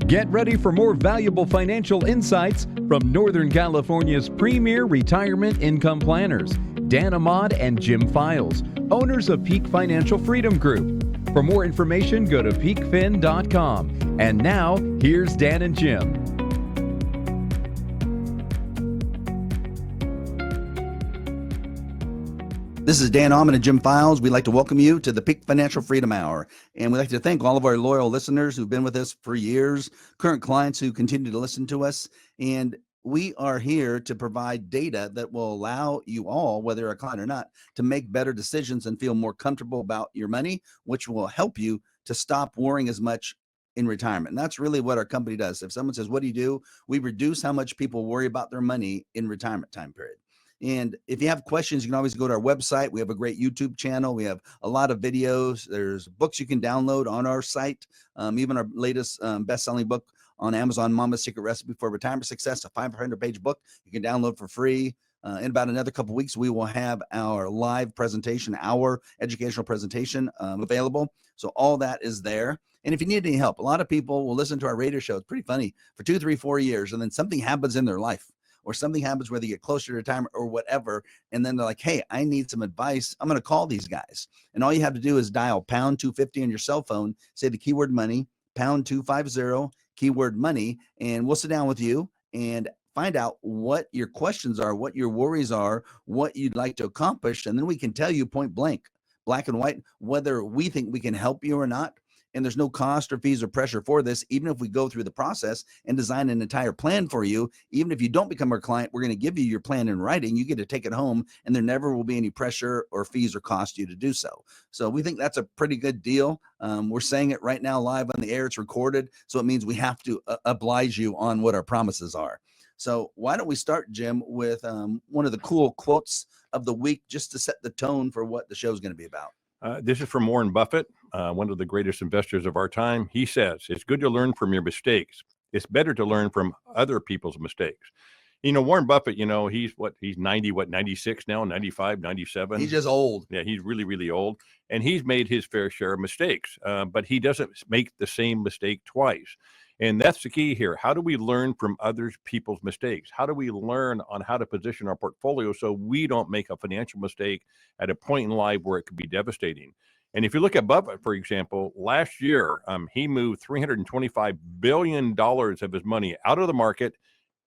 Get ready for more valuable financial insights from Northern California's premier retirement income planners, Ahmad and Jim Files, owners of Peak Financial Freedom Group. For more information, go to peakfin.com. And now, here's Dan and Jim. This is Ahmad and Jim Files. We'd like to welcome you to the Peak Financial Freedom Hour. And we'd like to thank all of our loyal listeners who've been with us for years, current clients who continue to listen to us. And we are here to provide data that will allow you all, whether you're a client or not, to make better decisions and feel more comfortable about your money, which will help you to stop worrying as much in retirement. And that's really what our company does. If someone says, what do you do? We reduce how much people worry about their money in retirement time period. And if you have questions, you can always go to our website. We have a great YouTube channel. We have a lot of videos. There's books you can download on our site. Even our latest best-selling book on Amazon, Mama's Secret Recipe for Retirement Success, a 500-page book you can download for free. In about another couple of weeks, we will have our live presentation, our educational presentation available. So all that is there. And if you need any help, a lot of people will listen to our radio show. It's pretty funny for 2, 3, 4 years, and then something happens in their life, or something happens where they get closer to retirement or whatever. And then they're like, hey, I need some advice. I'm going to call these guys. And all you have to do is dial pound 250 on your cell phone, say the keyword money, pound 250, keyword money, and we'll sit down with you and find out what your questions are, what your worries are, what you'd like to accomplish. And then we can tell you point blank, black and white, whether we think we can help you or not. And there's no cost or fees or pressure for this. Even if we go through the process and design an entire plan for you, even if you don't become our client, we're going to give you your plan in writing. You get to take it home, and there never will be any pressure or fees or cost you to do so. So we think that's a pretty good deal. We're saying it right now live on the air. It's recorded. So it means we have to oblige you on what our promises are. So why don't we start, Jim, with one of the cool quotes of the week, just to set the tone for what the show is going to be about. This is from Warren Buffett, one of the greatest investors of our time. He says, it's good to learn from your mistakes. It's better to learn from other people's mistakes. You know, Warren Buffett, he's 96 now, 95, 97. He's just old. Yeah, he's really, really old. And he's made his fair share of mistakes, but he doesn't make the same mistake twice. And that's the key here. How do we learn from other people's mistakes? How do we learn on how to position our portfolio so we don't make a financial mistake at a point in life where it could be devastating? And if you look at Buffett, for example, last year, he moved $325 billion of his money out of the market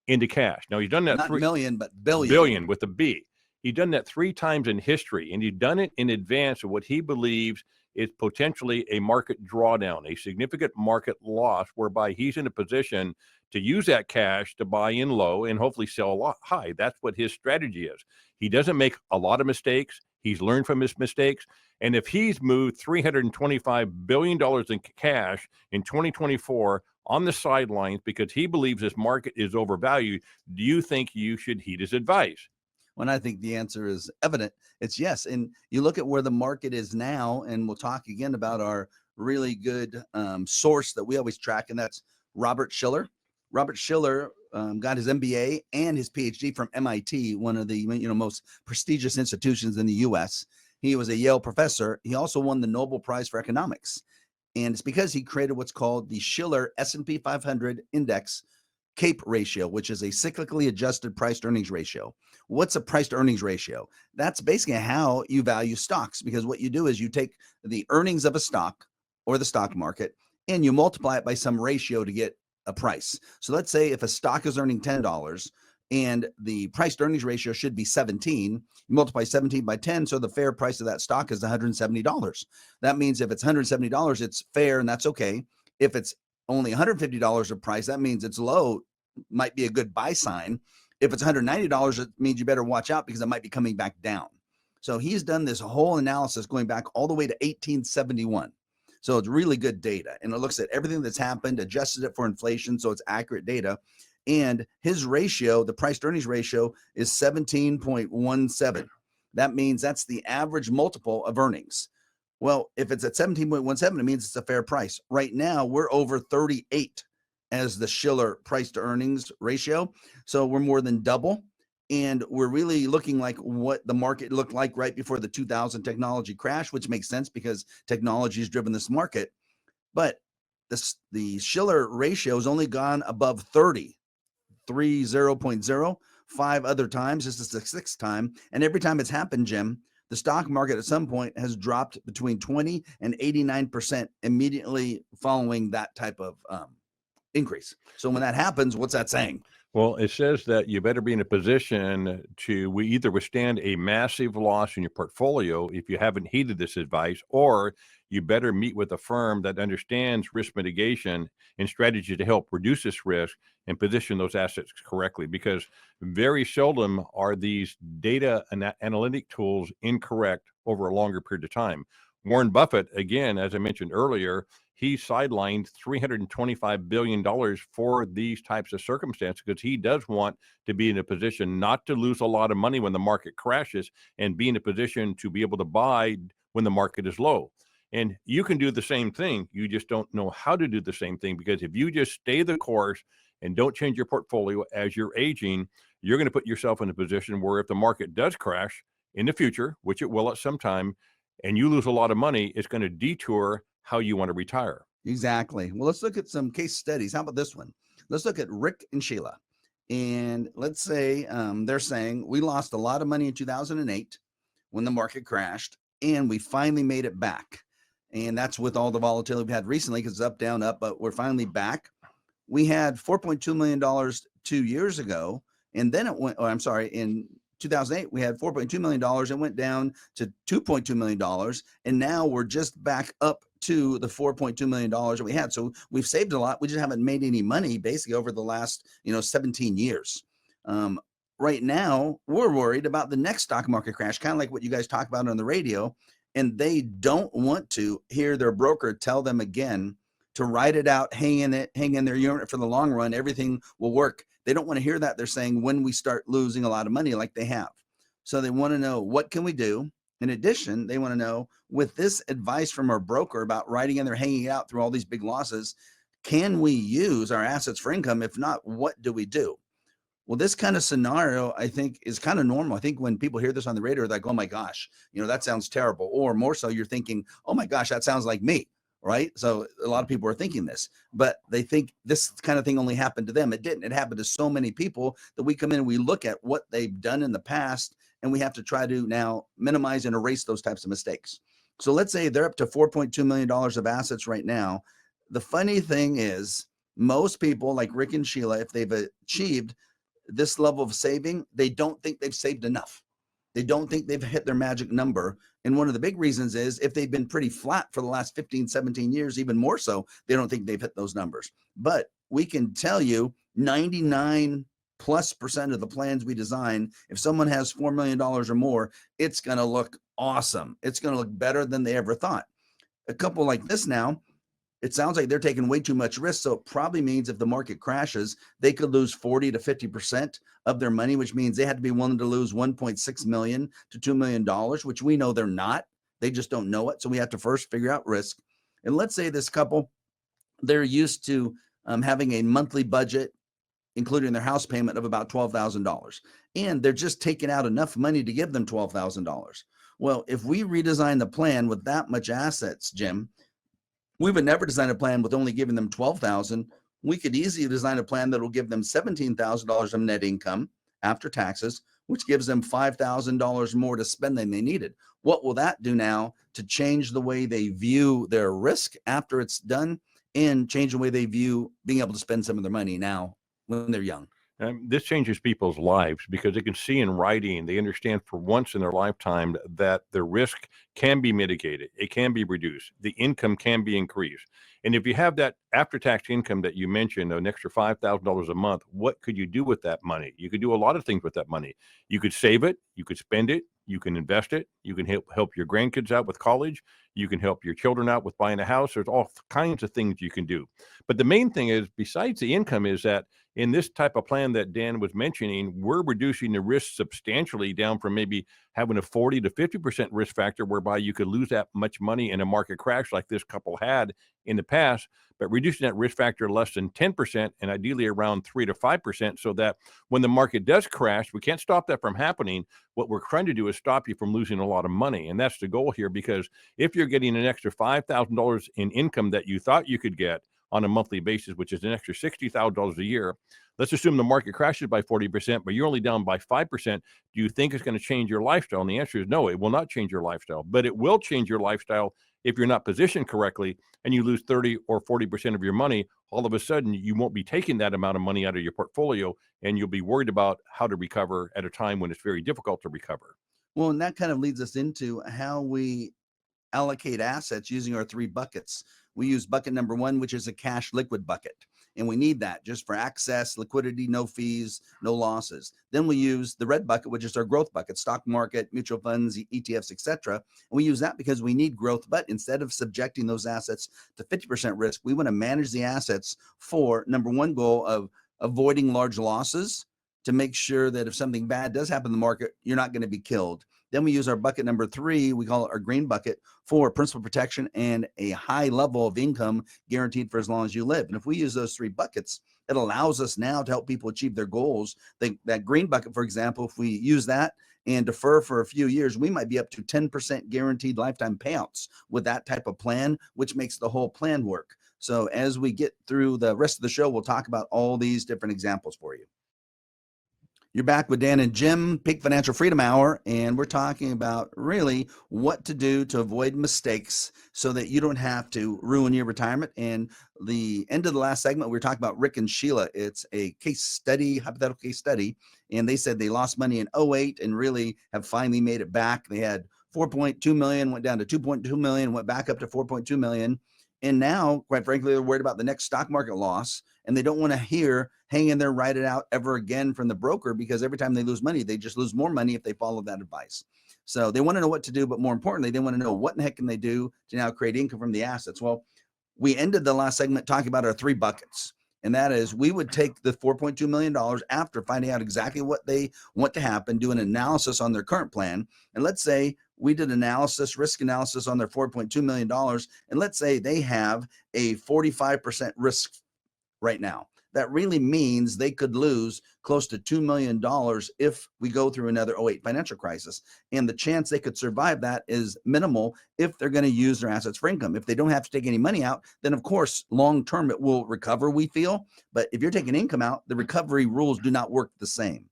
into cash. Now, he's done that. Not million, but billion. Billion with a B. He's done that 3 times in history, and he's done it in advance of what he believes is potentially a market drawdown, a significant market loss, whereby he's in a position to use that cash to buy in low and hopefully sell a lot high. That's what his strategy is. He doesn't make a lot of mistakes. He's learned from his mistakes. And if he's moved $325 billion in cash in 2024 on the sidelines because he believes this market is overvalued, do you think you should heed his advice? When I think the answer is evident, it's yes. And you look at where the market is now, and we'll talk again about our really good source that we always track, and that's Robert Shiller. Robert Shiller got his MBA and his PhD from MIT, one of the most prestigious institutions in the U.S. He was a Yale professor. He also won the Nobel Prize for economics, and it's because he created what's called the Shiller S&P 500 Index CAPE ratio, which is a cyclically adjusted price to earnings ratio. What's a price to earnings ratio? That's basically how you value stocks, because what you do is you take the earnings of a stock or the stock market and you multiply it by some ratio to get a price. So let's say if a stock is earning $10 and the price to earnings ratio should be 17, you multiply 17 by 10. So the fair price of that stock is $170. That means if it's $170, it's fair, and that's okay. If it's only $150 of price, that means it's low, might be a good buy sign. If it's $190, it means you better watch out because it might be coming back down. So he's done this whole analysis going back all the way to 1871. So it's really good data, and it looks at everything that's happened, adjusted it for inflation, so it's accurate data. And his ratio, the price to earnings ratio, is 17.17. That means that's the average multiple of earnings. Well, if it's at 17.17, it means it's a fair price. Right now, we're over 38 as the Shiller price to earnings ratio. So we're more than double. And we're really looking like what the market looked like right before the 2000 technology crash, which makes sense because technology has driven this market. But the Shiller ratio has only gone above 30, 30.0, 5 other times. This is the 6th time. And every time it's happened, Jim, the stock market at some point has dropped between 20 and 89% immediately following that type of increase. So when that happens, what's that saying? Well, it says that you better be in a position to either withstand a massive loss in your portfolio if you haven't heeded this advice, or you better meet with a firm that understands risk mitigation and strategy to help reduce this risk and position those assets correctly. Because very seldom are these data and analytic tools incorrect over a longer period of time. Warren Buffett, again, as I mentioned earlier, he sidelined $325 billion for these types of circumstances because he does want to be in a position not to lose a lot of money when the market crashes and be in a position to be able to buy when the market is low. And you can do the same thing. You just don't know how to do the same thing, because if you just stay the course and don't change your portfolio as you're aging, you're going to put yourself in a position where if the market does crash in the future, which it will at some time, and you lose a lot of money, it's going to detour how you want to retire. Exactly. Well, let's look at some case studies. How about this one? Let's look at Rick and Sheila. And let's say they're saying we lost a lot of money in 2008 when the market crashed, and we finally made it back. And that's with all the volatility we've had recently, because it's up, down, up, but we're finally back. We had $4.2 million 2 years ago, and then it went, in 2008, we had $4.2 million and went down to $2.2 million. And now we're just back up to the $4.2 million that we had. So we've saved a lot. We just haven't made any money basically over the last, 17 years. Right now, we're worried about the next stock market crash, kind of like what you guys talk about on the radio. And they don't want to hear their broker tell them again to write it out, hang in their unit for the long run, everything will work. They don't want to hear that. They're saying when we start losing a lot of money like they have. So they want to know, what can we do? In addition, they want to know, with this advice from our broker about writing in there, hanging out through all these big losses, can we use our assets for income? If not, what do we do? Well, this kind of scenario, I think, is kind of normal. I think when people hear this on the radio, they're like, oh my gosh, that sounds terrible. Or more so, you're thinking, oh my gosh, that sounds like me. Right. So a lot of people are thinking this, but they think this kind of thing only happened to them. It didn't. It happened to so many people that we come in and we look at what they've done in the past, and we have to try to now minimize and erase those types of mistakes. So let's say they're up to $4.2 million of assets right now. The funny thing is, most people like Rick and Sheila, if they've achieved this level of saving, they don't think they've saved enough. They don't think they've hit their magic number. And one of the big reasons is, if they've been pretty flat for the last 15, 17 years, even more so, they don't think they've hit those numbers. But we can tell you 99+% of the plans we design, if someone has $4 million or more, it's going to look awesome. It's going to look better than they ever thought. A couple like this now, it sounds like they're taking way too much risk. So it probably means if the market crashes, they could lose 40 to 50% of their money, which means they had to be willing to lose $1.6 million to $2 million, which we know they're not. They just don't know it. So we have to first figure out risk. And let's say this couple, they're used to having a monthly budget, including their house payment, of about $12,000. And they're just taking out enough money to give them $12,000. Well, if we redesign the plan with that much assets, Jim, we would never design a plan with only giving them $12,000. We could easily design a plan that will give them $17,000 of net income after taxes, which gives them $5,000 more to spend than they needed. What will that do now to change the way they view their risk after it's done, and change the way they view being able to spend some of their money now when they're young? This changes people's lives because they can see in writing, they understand for once in their lifetime that the risk can be mitigated. It can be reduced. The income can be increased. And if you have that after-tax income that you mentioned, an extra $5,000 a month, what could you do with that money? You could do a lot of things with that money. You could save it. You could spend it. You can invest it. You can help your grandkids out with college. You can help your children out with buying a house. There's all kinds of things you can do. But the main thing is, besides the income, is that in this type of plan that Dan was mentioning, we're reducing the risk substantially down from maybe having a 40 to 50% risk factor, whereby you could lose that much money in a market crash like this couple had in the past, but reducing that risk factor less than 10% and ideally around 3 to 5%, so that when the market does crash, we can't stop that from happening. What we're trying to do is stop you from losing a lot of money. And that's the goal here, because if you're getting an extra $5,000 in income that you thought you could get, on a monthly basis, which is an extra $60,000 a year. Let's assume the market crashes by 40%, but you're only down by 5%. Do you think it's going to change your lifestyle? And the answer is no, it will not change your lifestyle, but it will change your lifestyle if you're not positioned correctly and you lose 30 or 40% of your money. All of a sudden, you won't be taking that amount of money out of your portfolio, and you'll be worried about how to recover at a time when it's very difficult to recover. Well, and that kind of leads us into how we allocate assets using our three buckets. We use bucket number one, which is a cash liquid bucket. And we need that just for access, liquidity, no fees, no losses. Then we use the red bucket, which is our growth bucket, stock market, mutual funds, ETFs, etc. And we use that because we need growth. But instead of subjecting those assets to 50% risk, we want to manage the assets for number one goal of avoiding large losses, to make sure that if something bad does happen in the market, you're not going to be killed. Then we use our bucket number three, we call it our green bucket, for principal protection and a high level of income guaranteed for as long as you live. And if we use those three buckets, it allows us now to help people achieve their goals. That green bucket, for example, if we use that and defer for a few years, we might be up to 10% guaranteed lifetime payouts with that type of plan, which makes the whole plan work. So as we get through the rest of the show, we'll talk about all these different examples for you. You're back with Dan and Jim, Peak Financial Freedom Hour, and we're talking about really what to do to avoid mistakes so that you don't have to ruin your retirement. And the end of the last segment, we were talking about Rick and Sheila. It's a case study, hypothetical case study, and they said they lost money in 2008 and really have finally made it back. They had 4.2 million, went down to 2.2 million, went back up to 4.2 million. And now, quite frankly, they're worried about the next stock market loss, and they don't want to hear hang in there, write it out ever again from the broker, because every time they lose money, they just lose more money if they follow that advice. So they want to know what to do, but more importantly, they want to know what in the heck can they do to now create income from the assets. Well, we ended the last segment talking about our three buckets, and that is we would take the $4.2 million after finding out exactly what they want to happen, do an analysis on their current plan, and let's say we did risk analysis on their $4.2 million, and let's say they have a 45% risk right now. That really means they could lose close to $2 million if we go through another 2008 financial crisis. And the chance they could survive that is minimal if they're going to use their assets for income. If they don't have to take any money out, then of course, long term, it will recover, we feel. But if you're taking income out, the recovery rules do not work the same.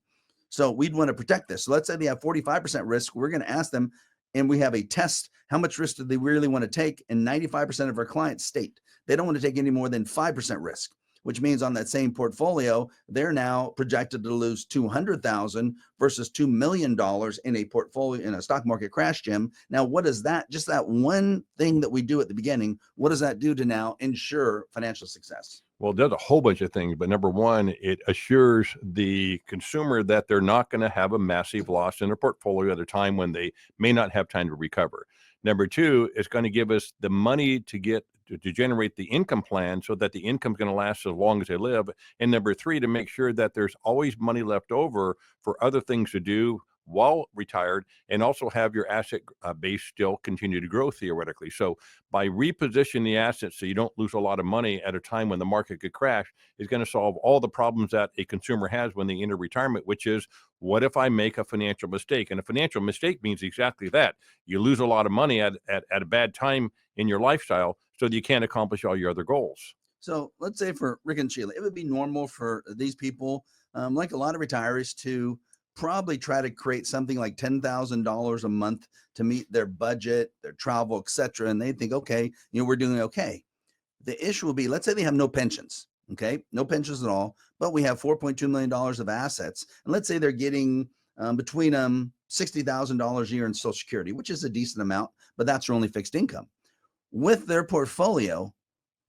So we'd want to protect this. So let's say they have 45% risk. We're going to ask them, and we have a test, how much risk do they really want to take? And 95% of our clients state they don't want to take any more than 5% risk, which means on that same portfolio, they're now projected to lose $200,000 versus $2 million in a portfolio in a stock market crash, Jim. Now, what does that, just that one thing that we do at the beginning, what does that do to now ensure financial success? Well, it does a whole bunch of things, but number one, it assures the consumer that they're not going to have a massive loss in their portfolio at a time when they may not have time to recover. Number two, it's going to give us the money to generate the income plan so that the income is going to last as long as they live. And number three, to make sure that there's always money left over for other things to do while retired, and also have your asset base still continue to grow theoretically. So by repositioning the assets so you don't lose a lot of money at a time when the market could crash is going to solve all the problems that a consumer has when they enter retirement, which is, what if I make a financial mistake? And a financial mistake means exactly that. You lose a lot of money at a bad time in your lifestyle so that you can't accomplish all your other goals. So let's say for Rick and Sheila, it would be normal for these people, like a lot of retirees, to probably try to create something like $10,000 a month to meet their budget, their travel, etc. And they think, okay, we're doing okay. The issue will be, let's say they have no pensions, okay, no pensions at all, but we have $4.2 million of assets. And let's say they're getting between $60,000 a year in Social Security, which is a decent amount, but that's their only fixed income. With their portfolio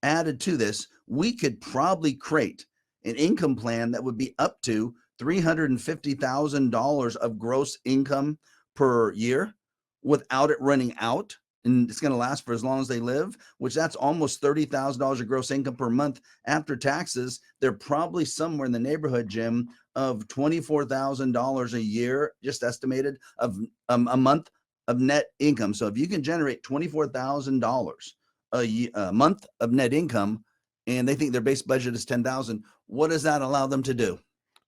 added to this, we could probably create an income plan that would be up to $350,000 of gross income per year without it running out. And it's going to last for as long as they live, which that's almost $30,000 of gross income per month after taxes. They're probably somewhere in the neighborhood, Jim, of $24,000 a year, just estimated, of a month of net income. So if you can generate $24,000 a month of net income, and they think their base budget is $10,000, what does that allow them to do?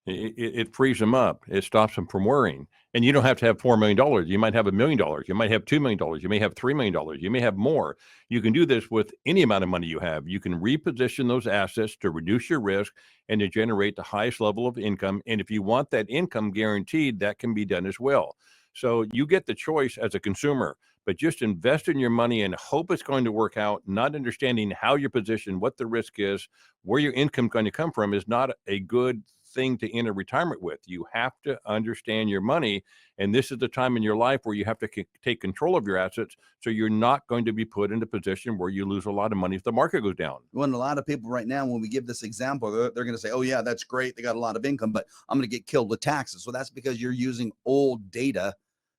It frees them up. It stops them from worrying. And you don't have to have $4 million. You might have $1 million. You might have $2 million. You may have $3 million. You may have more. You can do this with any amount of money you have. You can reposition those assets to reduce your risk and to generate the highest level of income. And if you want that income guaranteed, that can be done as well. So you get the choice as a consumer, but just invest in your money and hope it's going to work out. Not understanding how you're positioned, what the risk is, where your income going to come from is not a good thing to enter retirement with. You have to understand your money, and this is the time in your life where you have to take control of your assets, so you're not going to be put in a position where you lose a lot of money if the market goes down. When a lot of people right now, when we give this example, they're going to say, oh yeah, that's great, they got a lot of income, but I'm going to get killed with taxes. So that's because you're using old data,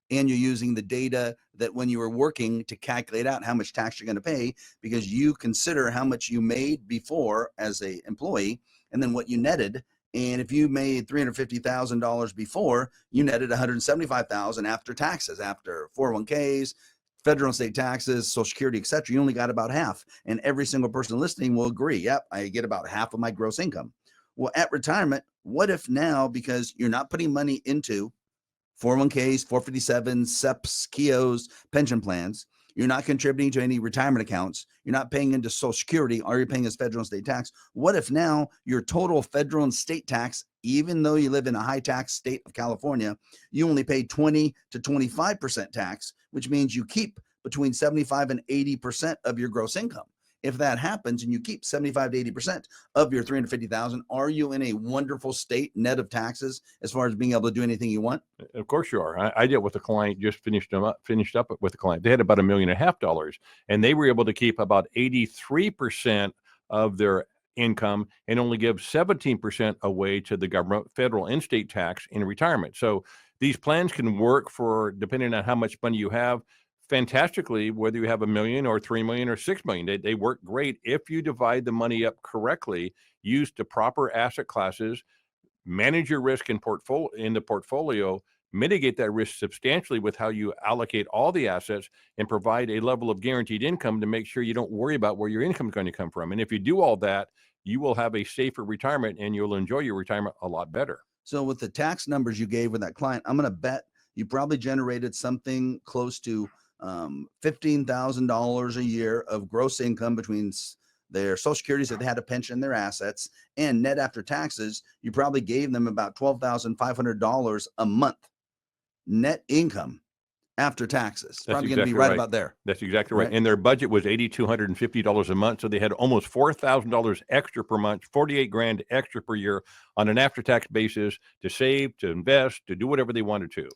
and you're using the data that when you were working to calculate out how much tax you're going to pay, because you consider how much you made before as a employee and then what you netted. And if you made $350,000 before, you netted $175,000 after taxes, after 401ks, federal and state taxes, Social Security, etc. You only got about half. And every single person listening will agree, yep, I get about half of my gross income. Well, at retirement, what if now, because you're not putting money into 401ks, 457s, SEPs, KEOs, pension plans, you're not contributing to any retirement accounts, you're not paying into Social Security, all you're paying is federal and state tax. What if now your total federal and state tax, even though you live in a high tax state of California, you only pay 20 to 25% tax, which means you keep between 75 and 80% of your gross income? If that happens and you keep 75 to 80% of your 350,000, are you in a wonderful state net of taxes as far as being able to do anything you want? Of course you are. I did it with a client, just finished up with a client. They had about $1.5 million, and they were able to keep about 83% of their income and only give 17% away to the government, federal and state tax in retirement. So these plans can work for, depending on how much money you have, fantastically, whether you have $1 million or $3 million or $6 million. They work great if you divide the money up correctly, use the proper asset classes, manage your risk in the portfolio, mitigate that risk substantially with how you allocate all the assets, and provide a level of guaranteed income to make sure you don't worry about where your income is going to come from. And if you do all that, you will have a safer retirement and you'll enjoy your retirement a lot better. So with the tax numbers you gave with that client, I'm going to bet you probably generated something close to $15,000 a year of gross income between their Social Securities, if they had a pension, their assets, and net after taxes. You probably gave them about $12,500 a month net income after taxes. That's probably going to be right about there. That's exactly right. And their budget was $8,250 a month. So they had almost $4,000 extra per month, 48 grand extra per year on an after-tax basis to save, to invest, to do whatever they wanted to.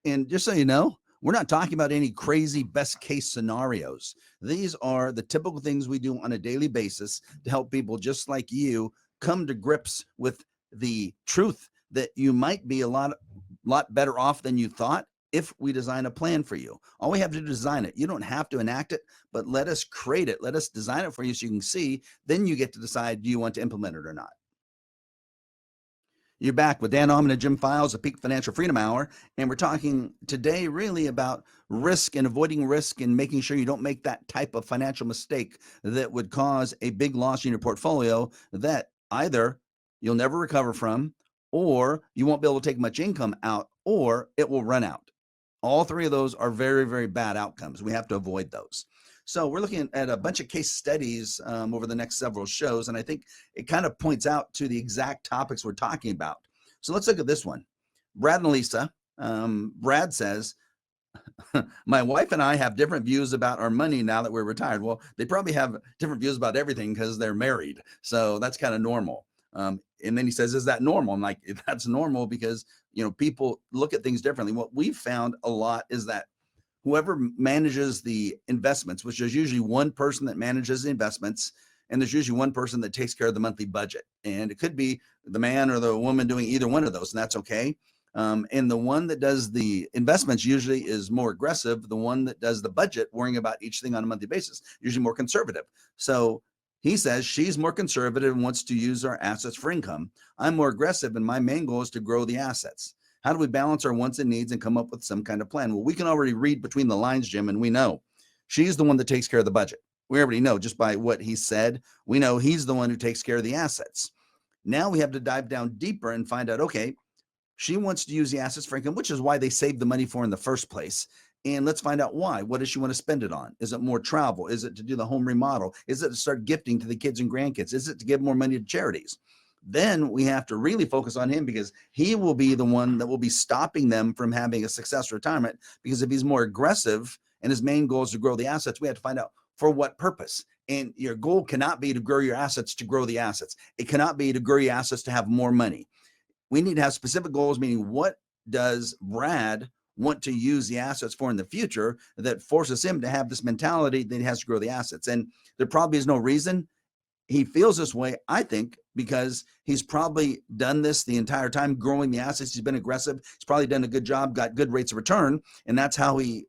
And just so you know, we're not talking about any crazy best case scenarios. These are the typical things we do on a daily basis to help people just like you come to grips with the truth that you might be a lot better off than you thought if we design a plan for you. All we have to do is design it. You don't have to enact it, but let us create it. Let us design it for you so you can see. Then you get to decide, do you want to implement it or not? You're back with Dan Ahmad and Jim Files, a Peak Financial Freedom Hour, and we're talking today really about risk and avoiding risk and making sure you don't make that type of financial mistake that would cause a big loss in your portfolio that either you'll never recover from, or you won't be able to take much income out, or it will run out. All three of those are very, very bad outcomes. We have to avoid those. So we're looking at a bunch of case studies over the next several shows, and I think it kind of points out to the exact topics we're talking about. So let's look at this one. Brad and Lisa. Brad says, my wife and I have different views about our money now that we're retired. Well, they probably have different views about everything because they're married. So that's kind of normal. And then he says, is that normal? I'm like, that's normal because, you know, people look at things differently. What we've found a lot is that whoever manages the investments, which is usually one person that manages the investments, and there's usually one person that takes care of the monthly budget. And it could be the man or the woman doing either one of those, and that's okay. And the one that does the investments usually is more aggressive. The one that does the budget, worrying about each thing on a monthly basis, usually more conservative. So he says she's more conservative and wants to use our assets for income. I'm more aggressive, and my main goal is to grow the assets. How do we balance our wants and needs and come up with some kind of plan? Well, we can already read between the lines, Jim, and we know she's the one that takes care of the budget. We already know just by what he said. We know he's the one who takes care of the assets. Now we have to dive down deeper and find out, okay, she wants to use the assets for income, which is why they saved the money for in the first place. And let's find out why. What does she want to spend it on? Is it more travel? Is it to do the home remodel? Is it to start gifting to the kids and grandkids? Is it to give more money to charities? Then we have to really focus on him, because he will be the one that will be stopping them from having a successful retirement. Because if he's more aggressive and his main goal is to grow the assets, we have to find out for what purpose. And your goal cannot be to grow your assets to grow the assets. It cannot be to grow your assets to have more money. We need to have specific goals, meaning what does Brad want to use the assets for in the future that forces him to have this mentality that he has to grow the assets. And there probably is no reason he feels this way, I think, because he's probably done this the entire time, growing the assets. He's been aggressive. He's probably done a good job, got good rates of return. And that's how he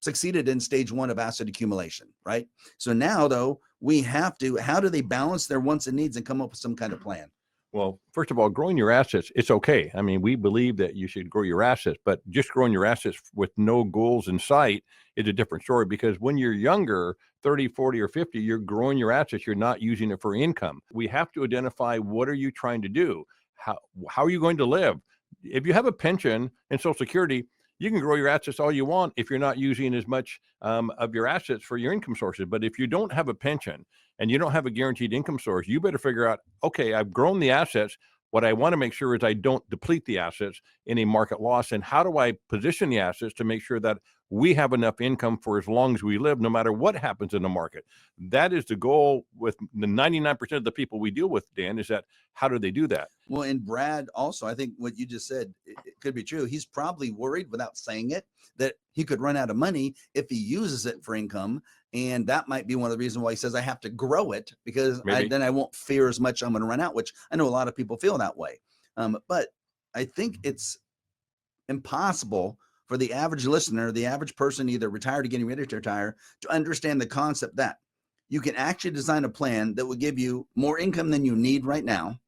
succeeded in stage one of asset accumulation, right? So now, though, we have to, how do they balance their wants and needs and come up with some kind of plan? Well, first of all, growing your assets, it's okay. I mean, we believe that you should grow your assets, but just growing your assets with no goals in sight is a different story, because when you're younger, 30, 40, or 50, you're growing your assets. You're not using it for income. We have to identify, what are you trying to do? How are you going to live? If you have a pension and Social Security, you can grow your assets all you want if you're not using as much of your assets for your income sources. But if you don't have a pension and you don't have a guaranteed income source, you better figure out, okay, I've grown the assets. What I want to make sure is I don't deplete the assets in a market loss. And how do I position the assets to make sure that we have enough income for as long as we live, no matter what happens in the market? That is the goal with the 99% of the people we deal with, Dan, is that how do they do that? Well, and Brad also, I think what you just said, it could be true. He's probably worried, without saying it, that he could run out of money if he uses it for income. And that might be one of the reasons why he says, I have to grow it, because then I won't fear as much I'm going to run out, which I know a lot of people feel that way. But I think it's impossible for the average listener, the average person, either retired or getting ready to retire, to understand the concept that you can actually design a plan that will give you more income than you need right now,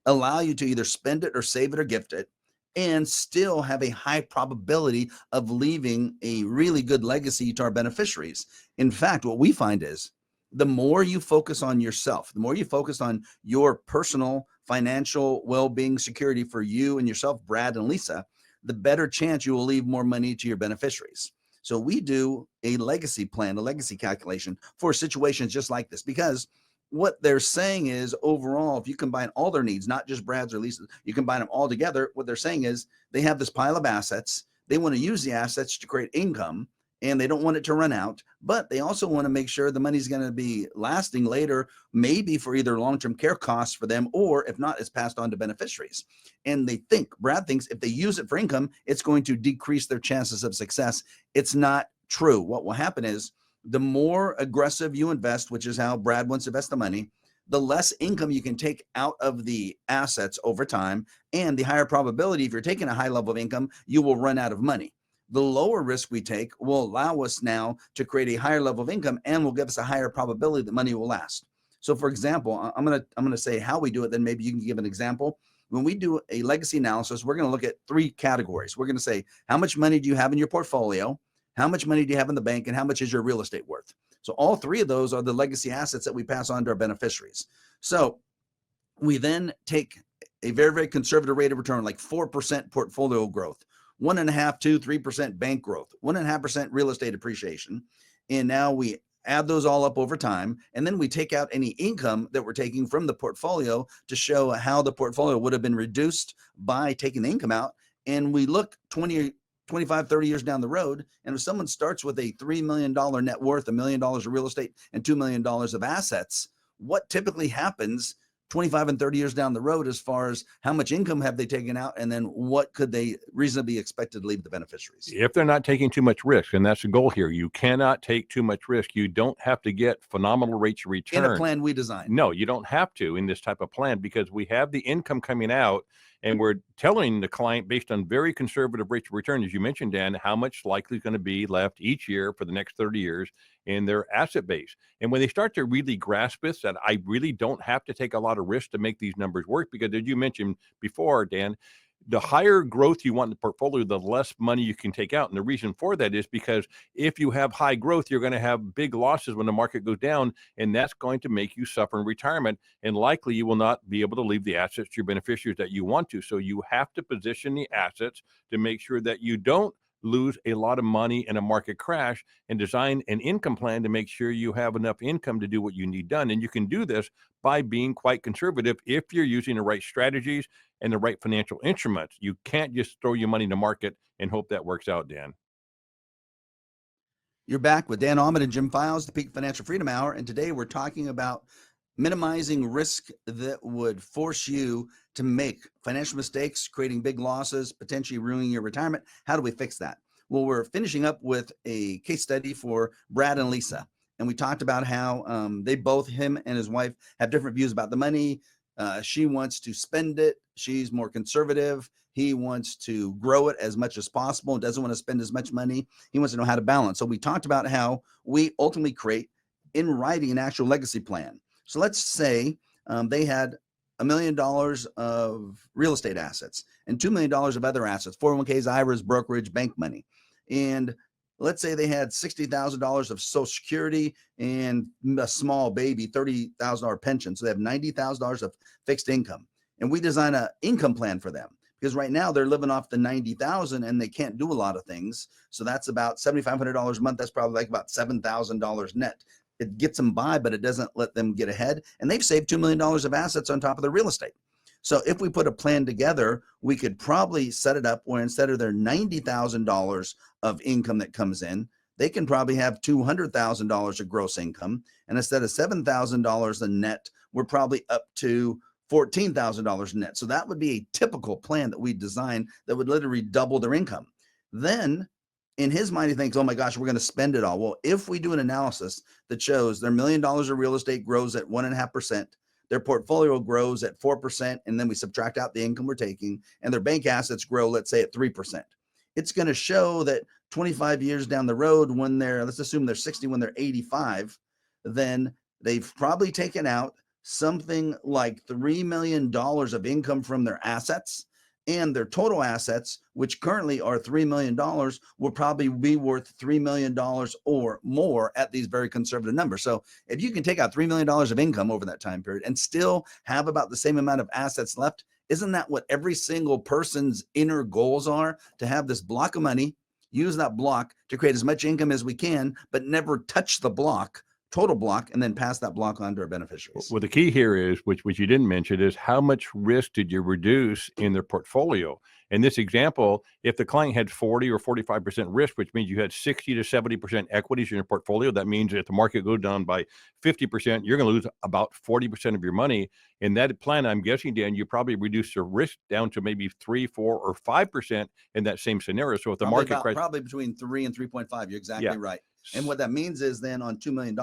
allow you to either spend it or save it or gift it, and still have a high probability of leaving a really good legacy to our beneficiaries. In fact, what we find is the more you focus on yourself, the more you focus on your personal financial well-being security for you and yourself, Brad and Lisa, the better chance you will leave more money to your beneficiaries. So we do a legacy plan, a legacy calculation for situations just like this, because what they're saying is, overall, if you combine all their needs, not just Brad's or Lisa's, you combine them all together, what they're saying is they have this pile of assets. They want to use the assets to create income, and they don't want it to run out, but they also want to make sure the money's going to be lasting later, maybe for either long-term care costs for them, or if not, it's passed on to beneficiaries. And Brad thinks if they use it for income, it's going to decrease their chances of success. It's not true. What will happen is, the more aggressive you invest, which is how Brad wants to invest the money, the less income you can take out of the assets over time, and the higher probability, if you're taking a high level of income, you will run out of money. The lower risk we take will allow us now to create a higher level of income, and will give us a higher probability that money will last. So, for example, I'm gonna say how we do it, then maybe you can give an example. When we do a legacy analysis, we're going to look at three categories. We're going to say, how much money do you have in your portfolio? How much money do you have in the bank? And how much is your real estate worth? So all three of those are the legacy assets that we pass on to our beneficiaries. So we then take a very, very conservative rate of return, like 4% portfolio growth, 1.5%, 2%, 3% bank growth, 1.5% real estate appreciation. And now we add those all up over time. And then we take out any income that we're taking from the portfolio to show how the portfolio would have been reduced by taking the income out. And we look 25, 30 years down the road. And if someone starts with a $3 million net worth, $1 million of real estate, and $2 million of assets, what typically happens 25 and 30 years down the road, as far as how much income have they taken out, and then what could they reasonably expect to leave the beneficiaries? If they're not taking too much risk, and that's the goal here, you cannot take too much risk. You don't have to get phenomenal rates of return. In a plan we designed. No, you don't have to in this type of plan, because we have the income coming out, and we're telling the client, based on very conservative rates of return, as you mentioned, Dan, how much likely is going to be left each year for the next 30 years in their asset base. And when they start to really grasp this, that I really don't have to take a lot of risk to make these numbers work, because as you mentioned before, Dan, the higher growth you want in the portfolio, the less money you can take out. And the reason for that is because if you have high growth, you're going to have big losses when the market goes down, and that's going to make you suffer in retirement. And likely you will not be able to leave the assets to your beneficiaries that you want to. So you have to position the assets to make sure that you don't lose a lot of money in a market crash, and design an income plan to make sure you have enough income to do what you need done. And you can do this by being quite conservative if you're using the right strategies and the right financial instruments. You can't just throw your money in the market and hope that works out, Dan. You're back with Dan Ahmad and Jim Files, the Peak Financial Freedom Hour. And today we're talking about minimizing risk that would force you to make financial mistakes, creating big losses, potentially ruining your retirement. How do we fix that? Well, we're finishing up with a case study for Brad and Lisa. And we talked about how they both, him and his wife, have different views about the money. She wants to spend it. She's more conservative. He wants to grow it as much as possible and doesn't want to spend as much money. He wants to know how to balance. So we talked about how we ultimately create in writing an actual legacy plan. So let's say they had $1 million of real estate assets and $2 million of other assets, 401ks, IRAs, brokerage, bank money. And let's say they had $60,000 of Social Security and a small baby, $30,000 pension. So they have $90,000 of fixed income. And we design an income plan for them because right now they're living off the $90,000 and they can't do a lot of things. So that's about $7,500 a month. That's probably like about $7,000 net. It gets them by, but it doesn't let them get ahead. And they've saved $2 million of assets on top of their real estate. So if we put a plan together, we could probably set it up where instead of their $90,000 of income that comes in, they can probably have $200,000 of gross income. And instead of $7,000 in net, we're probably up to $14,000 net. So that would be a typical plan that we design that would literally double their income. Then in his mind, he thinks, oh my gosh, we're going to spend it all. Well, if we do an analysis that shows their $1 million of real estate grows at 1.5%, their portfolio grows at 4%, and then we subtract out the income we're taking, and their bank assets grow, let's say, at 3%. It's going to show that 25 years down the road, when let's assume they're 60, when they're 85, then they've probably taken out something like $3 million of income from their assets, and their total assets, which currently are $3 million, will probably be worth $3 million or more at these very conservative numbers. So if you can take out $3 million of income over that time period and still have about the same amount of assets left, isn't that what every single person's inner goals are? To have this block of money, use that block to create as much income as we can, but never touch the block, total block, and then pass that block on to our beneficiaries. Well, the key here is, which you didn't mention, is how much risk did you reduce in their portfolio? In this example, if the client had 40 or 45% risk, which means you had 60 to 70% equities in your portfolio, that means if the market goes down by 50%, you're going to lose about 40% of your money. In that plan, I'm guessing, Dan, you probably reduced your risk down to maybe 3, 4, or 5% in that same scenario. So if the market crashes, probably between 3 and 3.5, you're exactly right. And what that means is then on $2 million,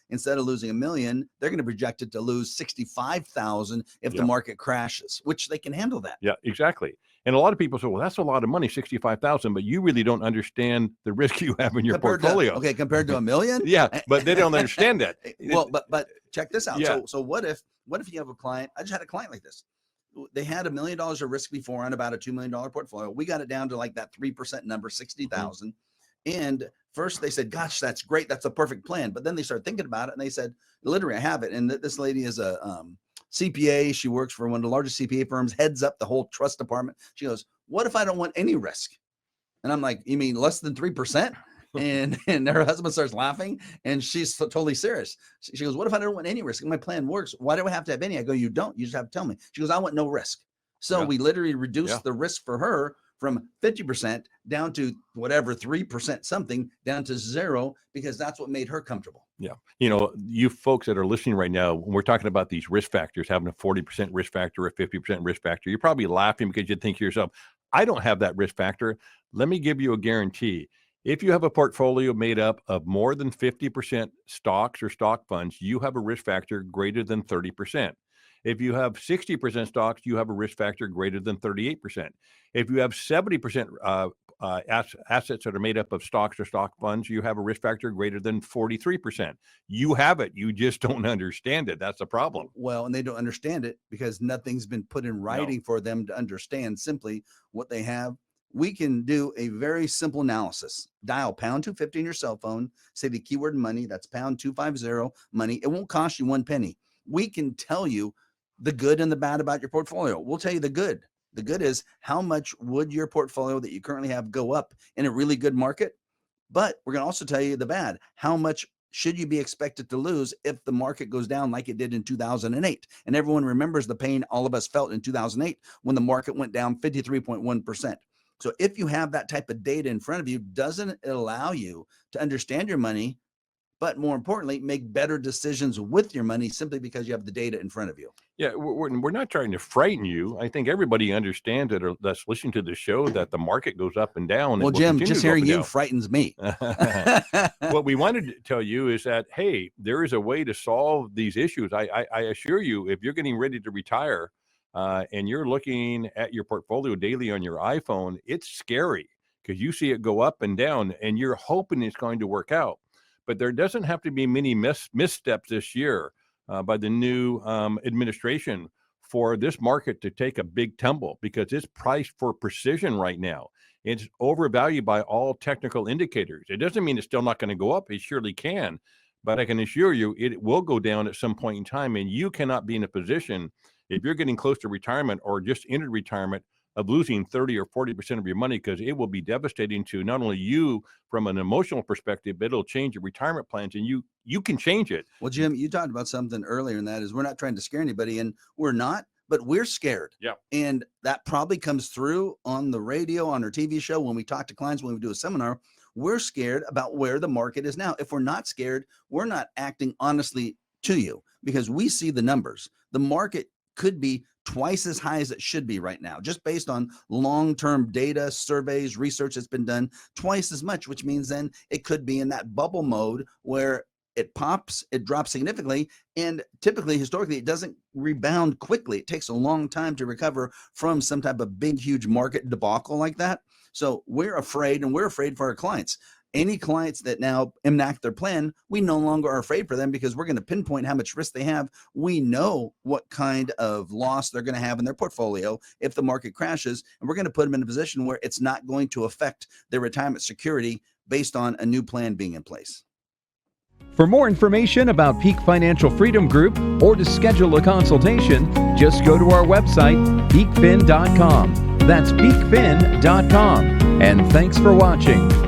instead of losing $1 million, they're going to project it to lose $65,000 if the market crashes, which they can handle that. Yeah, exactly. And a lot of people say, well, that's a lot of money, $65,000, but you really don't understand the risk you have in your portfolio. Compared to $1 million? Yeah, but they don't understand that. Well, but check this out. Yeah. So what if you have a client? I just had a client like this. They had $1 million of risk before on about a $2 million portfolio. We got it down to like that 3% number, 60,000. And first they said, gosh, that's great. That's a perfect plan. But then they started thinking about it and they said, literally, I have it. And this lady is a CPA. She works for one of the largest CPA firms, heads up the whole trust department. She goes, what if I don't want any risk? And I'm like, you mean less than 3%? And her husband starts laughing and she's totally serious. She goes, what if I don't want any risk? And my plan works. Why do I have to have any? I go, you don't. You just have to tell me. She goes, I want no risk. So we literally reduced the risk for her from 50% down to whatever, 3% something, down to 0, because that's what made her comfortable. Yeah. You know, you folks that are listening right now, when we're talking about these risk factors, having a 40% risk factor, a 50% risk factor, you're probably laughing because you think to yourself, I don't have that risk factor. Let me give you a guarantee. If you have a portfolio made up of more than 50% stocks or stock funds, you have a risk factor greater than 30%. If you have 60% stocks, you have a risk factor greater than 38%. If you have 70% assets that are made up of stocks or stock funds, you have a risk factor greater than 43%. You have it. You just don't understand it. That's the problem. Well, and they don't understand it because nothing's been put in writing for them to understand simply what they have. We can do a very simple analysis. Dial pound 250 on your cell phone, say the keyword money, that's pound 250 money. It won't cost you 1 penny. We can tell you the good and the bad about your portfolio. We'll tell you the good. The good is how much would your portfolio that you currently have go up in a really good market? But we're going to also tell you the bad. How much should you be expected to lose if the market goes down like it did in 2008? And everyone remembers the pain all of us felt in 2008 when the market went down 53.1%. So if you have that type of data in front of you, doesn't it allow you to understand your money, but more importantly, make better decisions with your money simply because you have the data in front of you? Yeah, we're not trying to frighten you. I think everybody understands that's listening to the show that the market goes up and down. Well, Jim, just hearing you frightens me. What we wanted to tell you is that, hey, there is a way to solve these issues. I assure you, if you're getting ready to retire and you're looking at your portfolio daily on your iPhone, it's scary because you see it go up and down and you're hoping it's going to work out. But there doesn't have to be many missteps this year by the new administration for this market to take a big tumble because it's priced for precision right now. It's overvalued by all technical indicators. It doesn't mean it's still not going to go up. It surely can. But I can assure you it will go down at some point in time. And you cannot be in a position, if you're getting close to retirement or just entered retirement, of losing 30 or 40% of your money, because it will be devastating to not only you from an emotional perspective, but it'll change your retirement plans, and you can change it. Well, Jim, you talked about something earlier, and that is we're not trying to scare anybody, and we're not, but we're scared. Yeah. And that probably comes through on the radio, on our TV show, when we talk to clients, when we do a seminar. We're scared about where the market is now. If we're not scared, we're not acting honestly to you because we see the numbers. The market could be twice as high as it should be right now, just based on long-term data, surveys, research that's been done, twice as much, which means then it could be in that bubble mode where it pops, it drops significantly, and typically, historically, it doesn't rebound quickly. It takes a long time to recover from some type of big, huge market debacle like that. So we're afraid, and we're afraid for our clients. Any clients that now enact their plan, we no longer are afraid for them because we're going to pinpoint how much risk they have. We know what kind of loss they're going to have in their portfolio if the market crashes, and we're going to put them in a position where it's not going to affect their retirement security based on a new plan being in place. For more information about Peak Financial Freedom Group or to schedule a consultation, just go to our website, peakfin.com. That's peakfin.com. And thanks for watching.